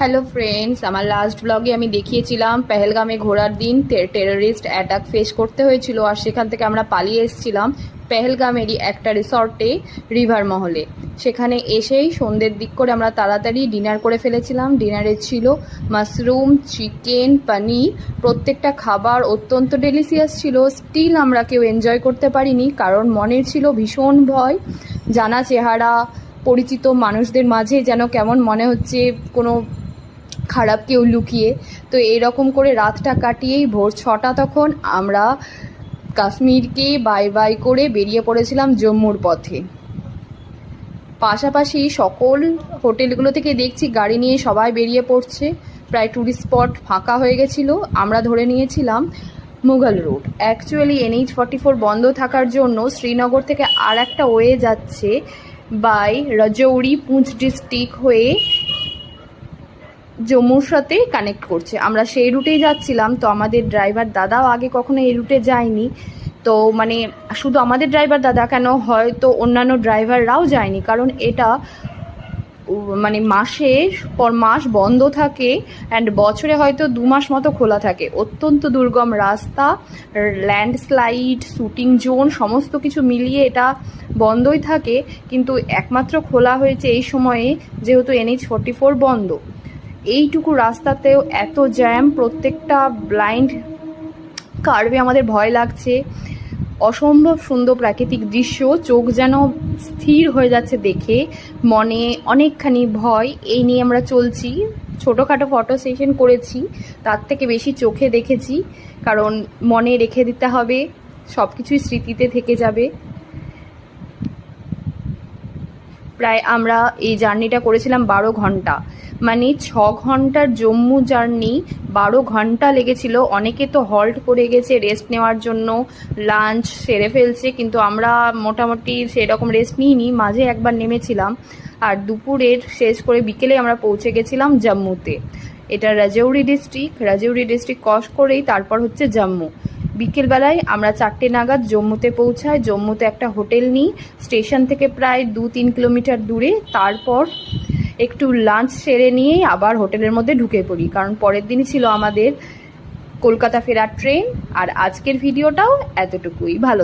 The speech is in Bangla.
হ্যালো ফ্রেন্ডস, আমার লাস্ট ব্লগে আমি দেখিয়েছিলাম পেহেলগামে ঘোরার দিন টেররিস্ট অ্যাটাক ফেস করতে হয়েছিল, আর সেখান থেকে আমরা পালিয়ে এসেছিলাম পেহেলগামেরই একটা রিসর্টে রিভার মহলে। সেখানে এসেই সন্ধ্যের দিক করে আমরা তাড়াতাড়ি ডিনার করে ফেলেছিলাম। ডিনারে ছিল মাশরুম, চিকেন, পনির। প্রত্যেকটা খাবার অত্যন্ত ডেলিশিয়াস ছিল। স্টিল আমরা কেউ এনজয় করতে পারিনি, কারণ মনে ছিল ভীষণ ভয়। জানা চেহারা, পরিচিত মানুষদের মাঝে যেন কেমন মনে হচ্ছে কোনো খারাপ কেউ লুকিয়ে। তো এইরকম করে রাতটা কাটিয়েই ভোর 6টা তখন আমরা কাশ্মীরকে বাই বাই করে বেরিয়ে পড়েছিলাম জম্মুর পথে। পাশাপাশি সকল হোটেলগুলো থেকে দেখছি গাড়ি নিয়ে সবাই বেরিয়ে পড়ছে। প্রায় ট্যুরিস্ট স্পট ফাঁকা হয়ে গেছিলো। আমরা ধরে নিয়েছিলাম মুঘল রোড। অ্যাকচুয়ালি NH-44 বন্ধ থাকার জন্য শ্রীনগর থেকে আর একটা ওয়ে যাচ্ছে বাই রাজৌরি, পুঞ্চ ডিস্ট্রিক্ট হয়ে জম্মুর সাথে কানেক্ট করছে। আমরা সেই রুটেই যাচ্ছিলাম। তো আমাদের ড্রাইভার দাদাও আগে কখনো এই রুটে যায়নি। তো মানে শুধু আমাদের ড্রাইভার দাদা কেন, হয়তো অন্যান্য ড্রাইভাররাও যায়নি, কারণ এটা মানে মাসের পর মাস বন্ধ থাকে অ্যান্ড বছরে হয়তো 2 মাস মতো খোলা থাকে। অত্যন্ত দুর্গম রাস্তা, ল্যান্ডস্লাইড, শুটিং জোন সমস্ত কিছু মিলিয়ে এটা বন্ধই থাকে। কিন্তু একমাত্র খোলা হয়েছে এই সময়ে, যেহেতু NH-44 বন্ধ। এইটুকু রাস্তাতেও এত জ্যাম, প্রত্যেকটা ব্লাইন্ড কার্ভে আমাদের ভয় লাগছে। অসম্ভব সুন্দর প্রাকৃতিক দৃশ্য, চোখ যেন স্থির হয়ে যাচ্ছে দেখে, মনে অনেকখানি ভয়। এই নিয়ে আমরা চলছি। ছোটোখাটো ফটো সেশন করেছি, তার থেকে বেশি চোখে দেখেছি, কারণ মনে রেখে দিতে হবে, সব কিছুই স্মৃতিতে থেকে যাবে। প্রায় আমরা এই জার্নিটা করেছিলাম 12 ঘন্টা, মানে 6 ঘন্টার জম্মু জার্নি 12 ঘন্টা লেগেছিল। অনেকে তো হল্ট করে গেছে রেস্ট নেওয়ার জন্য, লাঞ্চ সেরে ফেলছে, কিন্তু আমরা মোটামুটি সেরকম রেস্ট নিইনি। মাঝে একবার নেমেছিলাম, আর দুপুরের শেষ করে বিকেলে আমরা পৌঁছে গেছিলাম জম্মুতে। এটা রাজৌরি ডিস্ট্রিক্ট ক্রস করেই তারপর হচ্ছে জম্মু। বিকেলবেলায় আমরা 4টে নাগাদ জম্মুতে পৌঁছাই। জম্মুতে একটা হোটেল নিই স্টেশন থেকে প্রায় 2-3 কিলোমিটার দূরে। তারপর একটু লাঞ্চ সেরে নিয়েই আবার হোটেলের মধ্যে ঢুকে পড়ি, কারণ পরের দিনই ছিল আমাদের কলকাতা ফেরার ট্রেন। আর আজকের ভিডিওটাও এতটুকুই। ভালো।